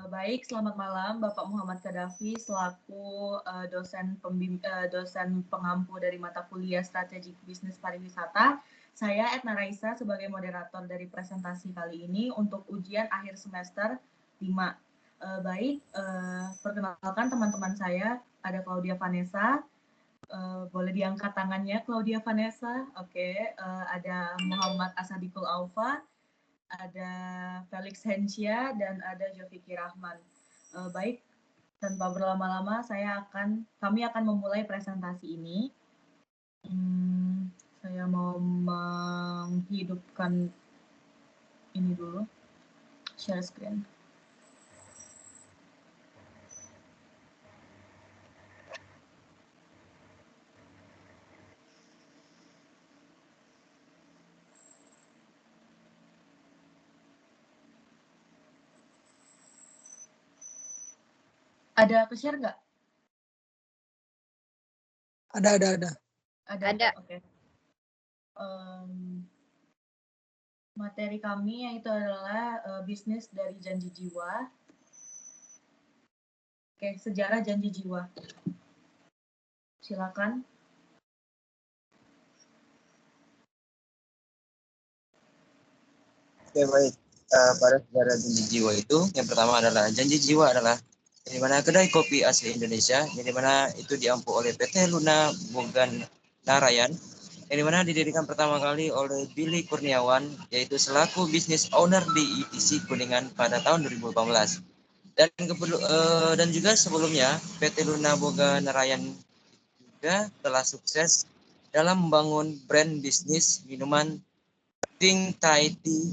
Baik, selamat malam Bapak Muhammad Kadafi selaku dosen pengampu dari mata kuliah Strategic Business Pariwisata. Saya Etna Raisa sebagai moderator dari presentasi kali ini untuk ujian akhir semester 5. Perkenalkan teman-teman saya, ada Claudia Vanessa. Boleh diangkat tangannya Claudia Vanessa. Oke, ada Muhammad Asadikul Aufa, ada Felix Hensya, dan ada Joviki Rahman. Baik, tanpa berlama-lama kami akan memulai presentasi ini. Saya mau menghidupkan ini dulu, share screen. Ada ke-share nggak? Ada. Oke. Materi kami yaitu adalah bisnis dari Janji Jiwa. Oke, sejarah Janji Jiwa. Silakan. Oke, baik. Pada sejarah Janji Jiwa itu, yang pertama adalah Janji Jiwa adalah di mana kedai kopi asli Indonesia, yang di mana itu diampu oleh PT Luna Bogan Narayan, yang di mana didirikan pertama kali oleh Billy Kurniawan, yaitu selaku business owner di ITC Kuningan pada tahun 2018. Dan juga sebelumnya PT Luna Bogan Narayan juga telah sukses dalam membangun brand bisnis minuman Pink Thai Tea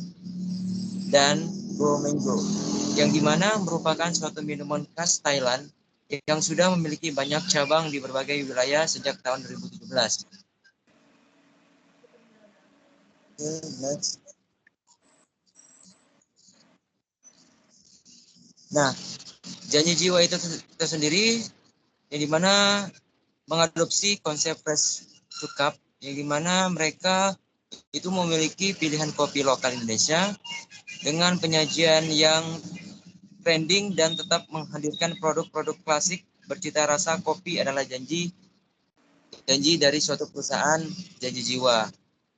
dan Go Mango, yang dimana merupakan suatu minuman khas Thailand yang sudah memiliki banyak cabang di berbagai wilayah sejak tahun 2017. Next. Nah, Janji Jiwa itu sendiri yang dimana mengadopsi konsep fresh to cup, yang dimana mereka itu memiliki pilihan kopi lokal Indonesia dengan penyajian yang trending dan tetap menghadirkan produk-produk klasik bercita rasa. Kopi adalah janji dari suatu perusahaan Janji Jiwa.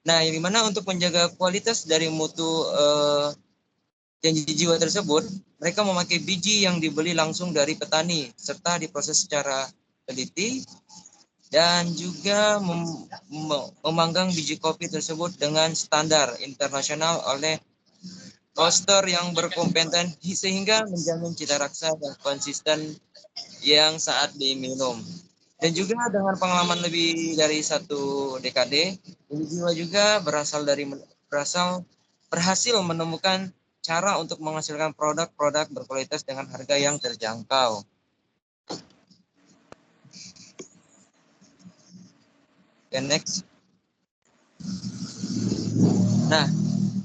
Nah, yang dimana untuk menjaga kualitas dari mutu Janji Jiwa tersebut, mereka memakai biji yang dibeli langsung dari petani serta diproses secara teliti, dan juga memanggang biji kopi tersebut dengan standar internasional oleh roaster yang berkompeten sehingga menjamin cita rasa dan konsisten yang saat diminum. Dan juga dengan pengalaman lebih dari 1 dekade, Janji Jiwa juga berhasil menemukan cara untuk menghasilkan produk-produk berkualitas dengan harga yang terjangkau. Okay, next. Nah,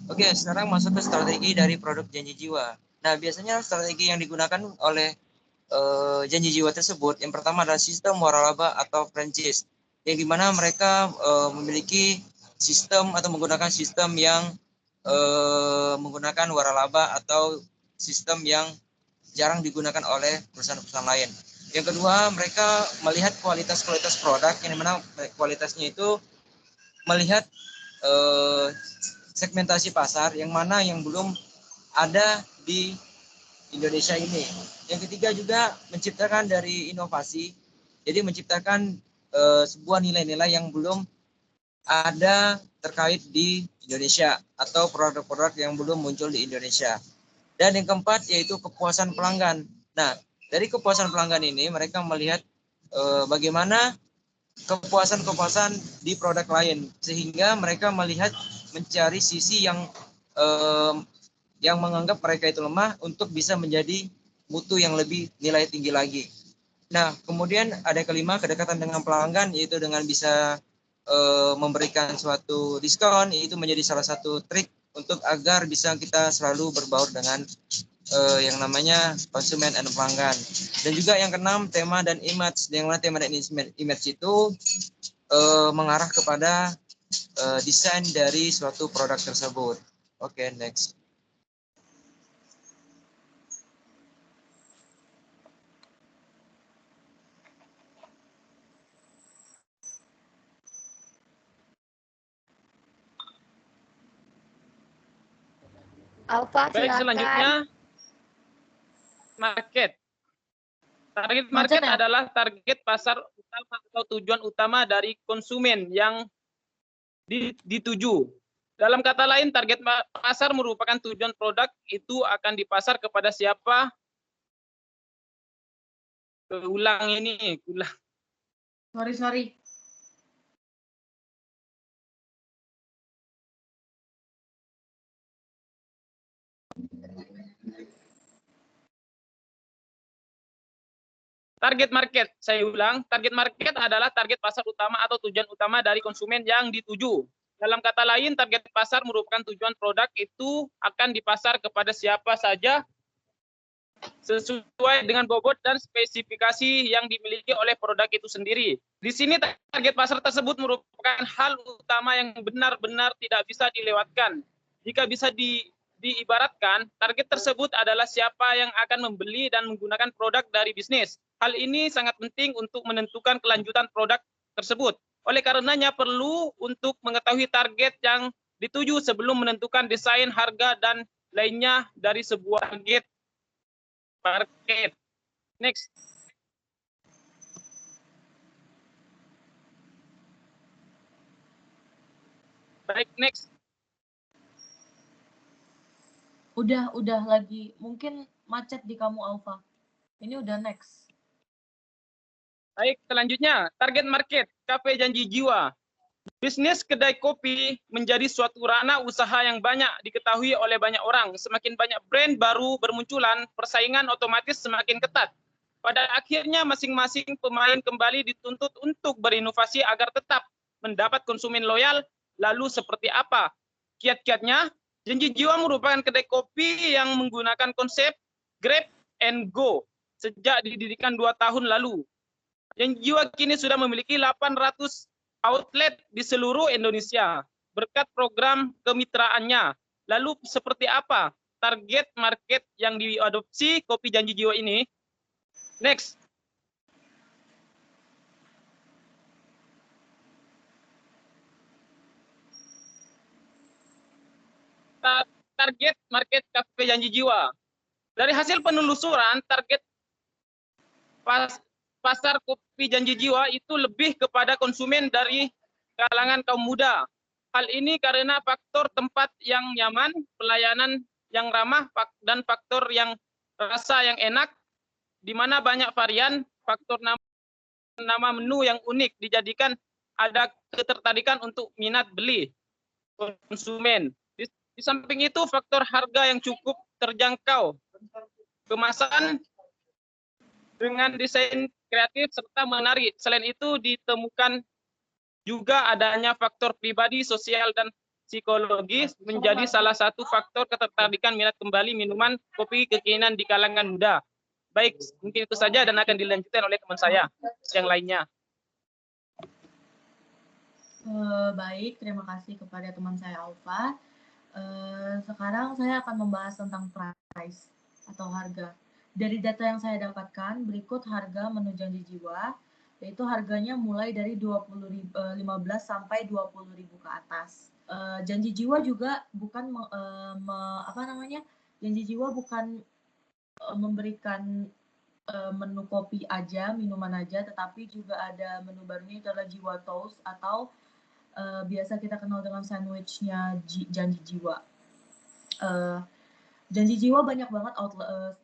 oke, sekarang masuk ke strategi dari produk Janji Jiwa. Nah, biasanya strategi yang digunakan oleh Janji Jiwa tersebut, yang pertama adalah sistem waralaba atau franchise, yang dimana mereka memiliki sistem atau menggunakan sistem yang menggunakan waralaba atau sistem yang jarang digunakan oleh perusahaan-perusahaan lain. Yang kedua, mereka melihat kualitas produk, yang dimana kualitasnya itu melihat segmentasi pasar yang mana yang belum ada di Indonesia ini. Yang ketiga juga menciptakan dari inovasi, jadi menciptakan sebuah nilai-nilai yang belum ada terkait di Indonesia atau produk-produk yang belum muncul di Indonesia. Dan yang keempat yaitu kepuasan pelanggan. Nah, dari kepuasan pelanggan ini mereka melihat bagaimana kepuasan di produk lain, sehingga mereka mencari sisi yang menganggap mereka itu lemah untuk bisa menjadi mutu yang lebih nilai tinggi lagi. Nah, kemudian ada kelima, kedekatan dengan pelanggan, yaitu dengan bisa memberikan suatu diskon. Itu menjadi salah satu trik untuk agar bisa kita selalu berbaur dengan yang namanya konsumen dan pelanggan. Dan juga yang keenam, tema dan image. Yang mana tema dan image itu mengarah kepada desain dari suatu produk tersebut. Oke, next. Alfa, Baik, silakan. selanjutnya market. Target Macet market ya? adalah target pasar utama atau tujuan utama dari konsumen yang dituju. Dalam kata lain, target pasar merupakan tujuan produk itu akan dipasar kepada siapa. Ulang. Sorry. Target market, saya ulang, target market adalah target pasar utama atau tujuan utama dari konsumen yang dituju. Dalam kata lain, target pasar merupakan tujuan produk itu akan dipasar kepada siapa saja sesuai dengan bobot dan spesifikasi yang dimiliki oleh produk itu sendiri. Di sini target pasar tersebut merupakan hal utama yang benar-benar tidak bisa dilewatkan. Jika bisa diibaratkan, target tersebut adalah siapa yang akan membeli dan menggunakan produk dari bisnis. Hal ini sangat penting untuk menentukan kelanjutan produk tersebut. Oleh karenanya perlu untuk mengetahui target yang dituju sebelum menentukan desain, harga, dan lainnya dari sebuah target market. Next. Baik, next. Udah lagi. Mungkin macet di kamu, Alfa. Ini udah next. Baik, selanjutnya target market, kafe janji jiwa. Bisnis kedai kopi menjadi suatu ranah usaha yang banyak diketahui oleh banyak orang. Semakin banyak brand baru bermunculan, persaingan otomatis semakin ketat. Pada akhirnya masing-masing pemain kembali dituntut untuk berinovasi agar tetap mendapat konsumen loyal. Lalu seperti apa kiat-kiatnya? Janji Jiwa merupakan kedai kopi yang menggunakan konsep grab and go sejak didirikan 2 tahun lalu. Janji Jiwa kini sudah memiliki 800 outlet di seluruh Indonesia berkat program kemitraannya. Lalu seperti apa target market yang diadopsi kopi Janji Jiwa ini? Next. Target market kafe Janji Jiwa. Dari hasil penelusuran, target pasar kopi Janji Jiwa itu lebih kepada konsumen dari kalangan kaum muda. Hal ini karena faktor tempat yang nyaman, pelayanan yang ramah, dan faktor yang rasa yang enak, di mana banyak varian, faktor nama menu yang unik dijadikan ada ketertarikan untuk minat beli konsumen. Di samping itu, faktor harga yang cukup terjangkau, kemasan dengan desain kreatif serta menarik. Selain itu ditemukan juga adanya faktor pribadi, sosial, dan psikologis menjadi salah satu faktor ketertarikan minat kembali minuman kopi kekinian di kalangan muda. Baik, mungkin itu saja dan akan dilanjutkan oleh teman saya yang lainnya. Baik, terima kasih kepada teman saya Alfa. Sekarang saya akan membahas tentang price atau harga. Dari data yang saya dapatkan, berikut harga menu Janji Jiwa, yaitu harganya mulai dari 15 sampai 20.000 ke atas. Janji Jiwa juga bukan Janji Jiwa bukan memberikan menu kopi aja, minuman aja, tetapi juga ada menu barunya itu adalah Jiwa Toast atau biasa kita kenal dengan sandwichnya Janji Jiwa. Janji Jiwa banyak banget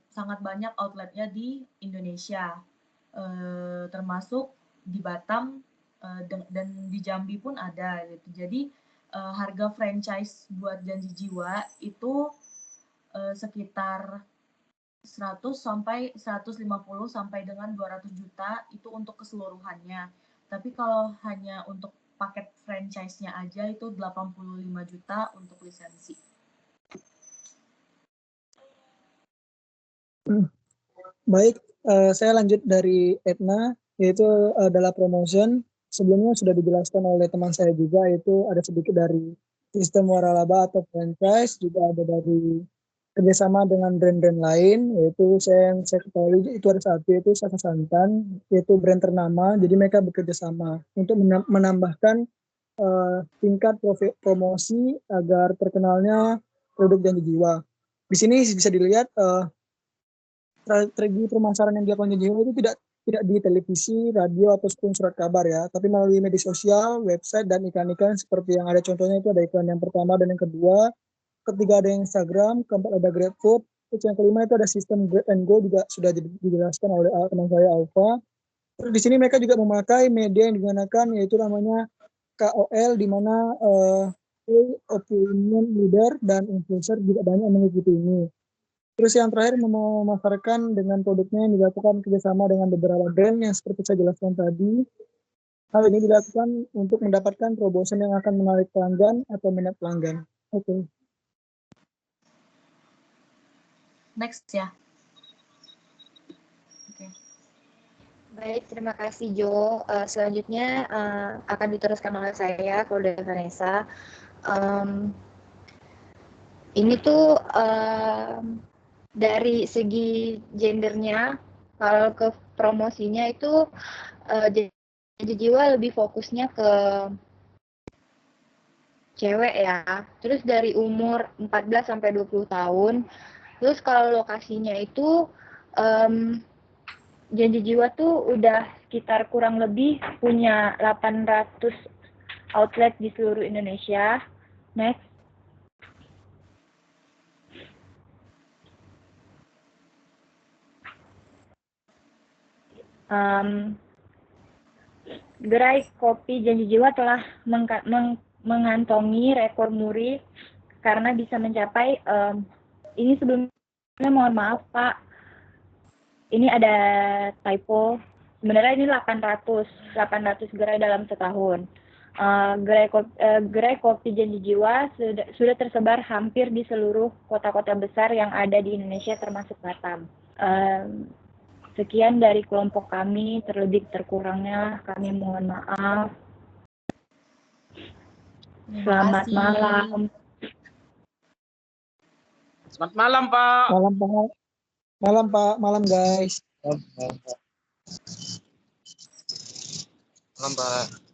sangat banyak outletnya di Indonesia, termasuk di Batam dan di Jambi pun ada gitu. Jadi harga franchise buat Janji Jiwa itu sekitar 100 sampai 150 sampai dengan 200 juta itu untuk keseluruhannya. Tapi kalau hanya untuk paket franchise-nya aja itu 85 juta untuk lisensi. Baik, saya lanjut dari Etna, yaitu adalah promotion. Sebelumnya sudah dijelaskan oleh teman saya juga, yaitu ada sedikit dari sistem waralaba atau franchise, juga ada dari kerjasama dengan brand-brand lain, yaitu yang saya ketahui itu ada satu, yaitu Saka Santan, yaitu brand ternama, jadi mereka bekerja sama untuk menambahkan tingkat promosi agar terkenalnya produk Janji Jiwa. Di sini bisa dilihat strategi pemasaran yang dilakukan Janji Jiwa itu tidak di televisi, radio, ataupun surat kabar ya, tapi melalui media sosial, website, dan iklan-iklan seperti yang ada contohnya itu ada iklan yang pertama dan yang kedua, ketiga ada Instagram, keempat ada GrabFood, terus yang kelima itu ada sistem Grab and Go juga sudah dijelaskan oleh teman saya Alfa. Terus di sini mereka juga memakai media yang digunakan yaitu namanya KOL, di mana opinion leader dan influencer juga banyak mengikuti ini. Terus yang terakhir memasarkan dengan produknya yang dilakukan kerjasama dengan beberapa brand yang seperti saya jelaskan tadi. Hal ini dilakukan untuk mendapatkan terobosan yang akan menarik pelanggan atau minat pelanggan. Oke. Next ya. Oke. Baik, terima kasih Jo. Selanjutnya akan diteruskan oleh saya, Claudia Vanessa. Ini tuh dari segi gendernya, kalau ke promosinya itu Janji Jiwa lebih fokusnya ke cewek ya. Terus dari umur 14 sampai 20 tahun. Terus kalau lokasinya itu Janji Jiwa tuh udah sekitar kurang lebih punya 800 outlet di seluruh Indonesia. Next. Gerai kopi Janji Jiwa telah mengantongi rekor muri karena bisa mencapai ini sebelumnya mohon maaf Pak, ini ada typo, sebenarnya ini 800 gerai dalam setahun. Gerai kopi Janji Jiwa sudah tersebar hampir di seluruh kota-kota besar yang ada di Indonesia termasuk Batam. Sekian dari kelompok kami, terlebih terkurangnya kami mohon maaf. Selamat malam. Selamat malam, Pak. Malam Pak. Malam Pak. Malam guys. Malam, Pak.